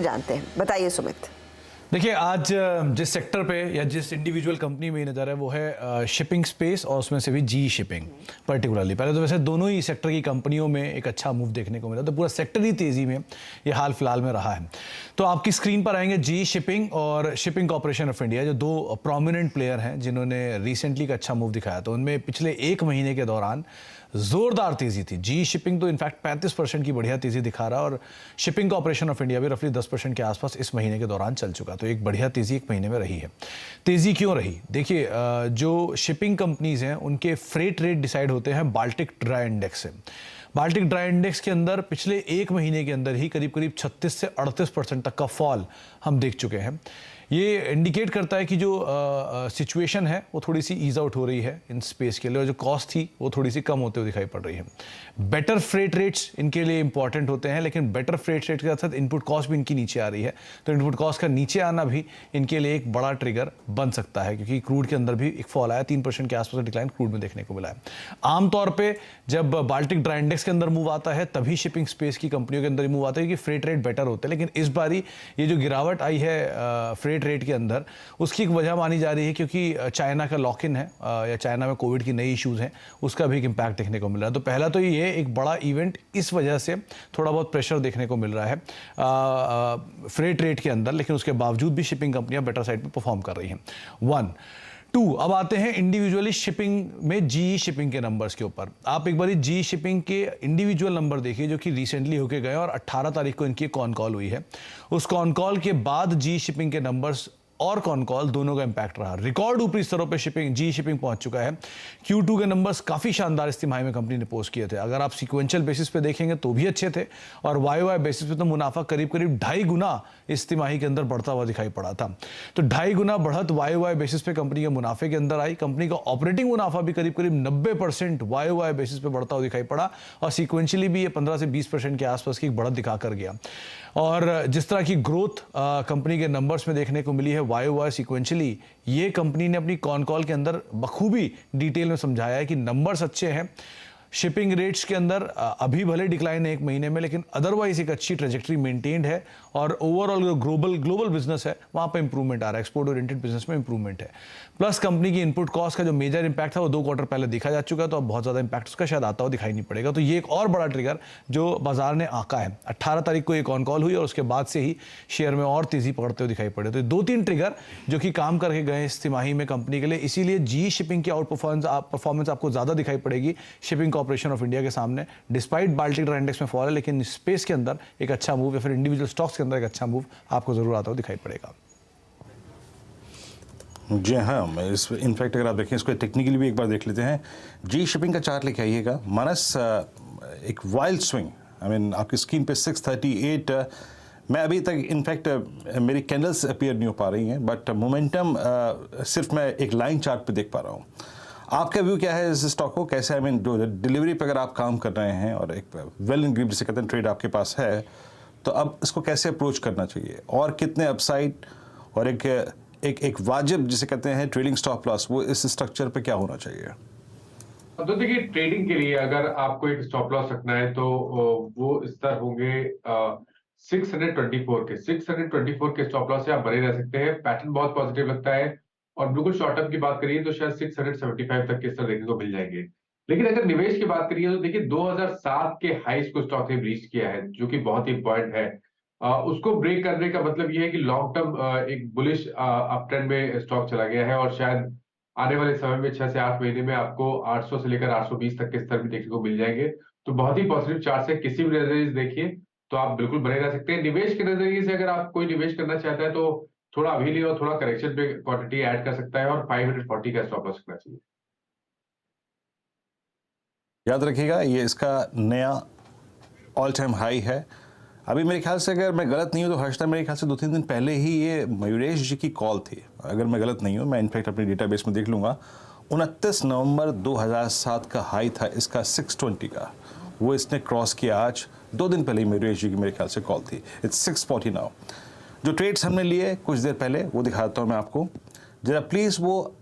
जानते हैं, बताइए सुमित। देखिए, आज जिस सेक्टर पे या जिस इंडिविजुअल कंपनी में ये नज़र है वो है शिपिंग स्पेस, और उसमें से भी जी शिपिंग पर्टिकुलरली। पहले तो वैसे दोनों ही सेक्टर की कंपनियों में एक अच्छा मूव देखने को मिला, तो पूरा सेक्टर ही तेज़ी में ये हाल फिलहाल में रहा है। तो आपकी स्क्रीन पर आएंगे जी शिपिंग और शिपिंग कॉर्पोरेशन ऑफ इंडिया, जो दो प्रोमिनेंट प्लेयर हैं जिन्होंने रिसेंटली का अच्छा मूव दिखाया। तो उनमें पिछले एक महीने के दौरान ज़ोरदार तेज़ी थी। जी शिपिंग तो इनफैक्ट 35% की बढ़िया तेज़ी दिखा रहा है, और शिपिंग कॉर्पोरेशन ऑफ इंडिया भी रफली 10% के आसपास इस महीने के दौरान चल चुका। तो एक बढ़िया तेज़ी एक महीने में रही है। तेज़ी क्यों रही? देखिए, जो शिपिंग कंपनीज़ हैं उनके फ्रेट रेट डिसाइड होते हैं बाल्टिक ड्राई इंडेक्स से। बाल्टिक ड्राई इंडेक्स के अंदर पिछले एक महीने के अंदर ही करीब करीब 36 से 38% तक का फॉल हम देख चुके हैं। ये इंडिकेट करता है कि जो सिचुएशन है वो थोड़ी सी ईज आउट हो रही है इन स्पेस के लिए, और जो कॉस्ट थी वो थोड़ी सी कम होते हुए दिखाई पड़ रही है। बेटर फ्रेट रेट्स इनके लिए इंपॉर्टेंट होते हैं, लेकिन बेटर फ्रेट रेट के साथ इनपुट कॉस्ट भी इनकी नीचे आ रही है। तो इनपुट कॉस्ट का नीचे आना भी इनके लिए एक बड़ा ट्रिगर बन सकता है, क्योंकि क्रूड के अंदर भी एक फॉल आया, 3% के आसपास डिक्लाइन क्रूड में देखने को मिला है। आमतौर पर जब बाल्टिक ड्राई इंडेक्स के अंदर मूव आता है तभी शिपिंग स्पेस की कंपनियों के अंदर मूव आता है, क्योंकि फ्रेट रेट बेटर होते हैं। लेकिन इस बारी ये जो गिरावट आई है फ्रेट रेट के अंदर, उसकी एक वजह मानी जा रही है क्योंकि चाइना का लॉक इन है, या चाइना में कोविड की नई इश्यूज हैं, उसका भी एक इम्पैक्ट देखने को मिल रहा है। तो पहला तो ये एक बड़ा इवेंट, इस वजह से थोड़ा बहुत प्रेशर देखने को मिल रहा है फ्रेट रेट के अंदर, लेकिन उसके बावजूद भी शिपिंग कंपनियां बेटर साइड पे परफॉर्म कर रही हैं। 1 2 अब आते हैं इंडिविजुअली शिपिंग में जी शिपिंग के नंबर्स के ऊपर। आप एक बार जी शिपिंग के इंडिविजुअल नंबर देखिए जो कि रिसेंटली होके गए, और 18 तारीख को इनकी कॉन कॉल हुई है। उस कॉन कॉल के बाद जी शिपिंग के नंबर्स और कॉन कॉल दोनों का इंपैक्ट रहा। रिकॉर्ड ऊपरी स्तरों पे जी शिपिंग पहुंच चुका है। Q2 के नंबर्स काफ़ी शानदार इस तिमाही में कंपनी ने पोस्ट किए थे। अगर आप सीक्वेंशियल बेसिस पे देखेंगे तो भी अच्छे थे, और YoY बेसिस पे तो मुनाफा करीब करीब 2.5 गुना इस तिमाही के अंदर बढ़ता हुआ दिखाई पड़ा था। तो 2.5 गुना बढ़त YoY बेसिस पे कंपनी के मुनाफे के अंदर आई। कंपनी का ऑपरेटिंग मुनाफा भी करीब करीब 90% YoY बेसिस पे बढ़ता हुआ दिखाई पड़ा, और सीक्वेंशियली भी ये 15 से 20% के आसपास की एक बढ़त दिखा कर गया। और जिस तरह की ग्रोथ कंपनी के नंबर्स में देखने को मिली है YoY सीक्वेंशियली, ये कंपनी ने अपनी कॉन कॉल के अंदर बखूबी डिटेल में समझाया है कि नंबर्स अच्छे हैं। शिपिंग रेट्स के अंदर अभी भले डिक्लाइन है एक महीने में, लेकिन अदरवाइज एक अच्छी ट्रेजेक्ट्री मेंटेन्ड है, और ओवरऑल जो ग्लोबल बिजनेस है वहाँ पे इंप्रूवमेंट आ रहा है। एक्सपोर्ट ओरिएंटेड बिजनेस में इंप्रूवमेंट है। प्लस कंपनी की इनपुट कॉस्ट का जो मेजर इंपैक्ट था वो 2 क्वार्टर पहले देखा जा चुका है, तो अब बहुत ज़्यादा इंपैक्ट उसका शायद आता हुआ दिखाई नहीं पड़ेगा। तो ये एक और बड़ा ट्रिगर जो बाजार ने आंका है। 18 तारीख को एक ऑन कॉल हुई, और उसके बाद से ही शेयर में और तेजी पकड़ते हुए दिखाई पड़े। तो 2-3 ट्रिगर जो कि काम करके गए इस तिमाही में कंपनी के लिए, इसीलिए जी शिपिंग की आउट परफॉर्मेंस आपको ज़्यादा दिखाई पड़ेगी शिपिंग कॉर्पोरेशन ऑफ इंडिया के सामने। डिस्पाइट बाल्टिक ड्राई इंडेक्स में फॉल है, लेकिन स्पेस के अंदर एक अच्छा मूव, या फिर इंडिविजुअल स्टॉक्स के अंदर एक अच्छा मूव आपको जरूर आता हुआ दिखाई पड़ेगा। जी हाँ, मैं इस इनफैक्ट अगर आप देखें इसको टेक्निकली भी एक बार देख लेते हैं। जी शिपिंग का चार्ट लेके आइएगा। मानस एक वाइल्ड स्विंग, आई मीन आपकी स्क्रीन पे 638, मैं अभी तक इनफैक्ट मेरी कैंडल्स अपीयर नहीं हो पा रही हैं, बट मोमेंटम सिर्फ मैं एक लाइन चार्ट पे देख पा रहा हूँ। आपका व्यू क्या है इस स्टॉक को? कैसे, आई मीन जो डिलीवरी पे अगर आप काम कर रहे हैं और एक वेल इन ग्रिप जिसे कहते हैं ट्रेड आपके पास है, तो अब इसको कैसे अप्रोच करना चाहिए, और कितने अपसाइड, और एक वाजिब जिसे कहते हैं ट्रेडिंग स्टॉप लॉस, वो इस स्ट्रक्चर पे क्या होना चाहिए? तो देखिए, ट्रेडिंग के लिए अगर आपको एक स्टॉप लॉस रखना है तो वो स्तर होंगे 624 के स्टॉप लॉस से आप बने रह सकते हैं। पैटर्न बहुत पॉजिटिव लगता है, और बिल्कुल शॉर्ट टर्म की बात करिए तो शायद 675 तक के स्तर देखने को मिल जाएंगे। लेकिन अगर निवेश की बात करिए तो देखिए 2007 के हाईज को स्टॉक ने ब्रीच किया है, जो कि बहुत ही इंपॉर्टेंट है। उसको ब्रेक करने का मतलब ये है कि लॉन्ग टर्म एक बुलिश अप ट्रेंड में स्टॉक चला गया है, और शायद आने वाले समय में 6 से 8 महीने में आपको 800 से लेकर 820 तक के स्तर भी देखने को मिल जाएंगे। तो बहुत ही पॉजिटिव चार्ट से किसी भी नजरिए से देखिए तो आप बिल्कुल बने रह सकते हैं। निवेश के नजरिए से अगर आप कोई निवेश करना चाहता है तो थोड़ा अभी लिए, और थोड़ा करेक्शन पे क्वांटिटी ऐड कर सकता है, और 540 का स्टॉप लॉस रखना चाहिए। याद रखिएगा ये इसका नया ऑल टाइम हाई है। अभी मेरे ख्याल से अगर मैं गलत नहीं हूँ तो हर्षदा, मेरे ख्याल से 2-3 दिन पहले ही ये मयूरेश जी की कॉल थी, अगर मैं गलत नहीं हूँ। मैं इनफैक्ट अपने डेटाबेस में देख लूँगा। 29 नवंबर 2007 का हाई था इसका 620 का, वो इसने क्रॉस किया आज। 2 दिन पहले ही मयूरेश जी की मेरे ख्याल से कॉल थी। It's 640 now. जो ट्रेड्स हमने लिए कुछ देर पहले वो दिखाता हूँ मैं आपको। जरा प्लीज़ वो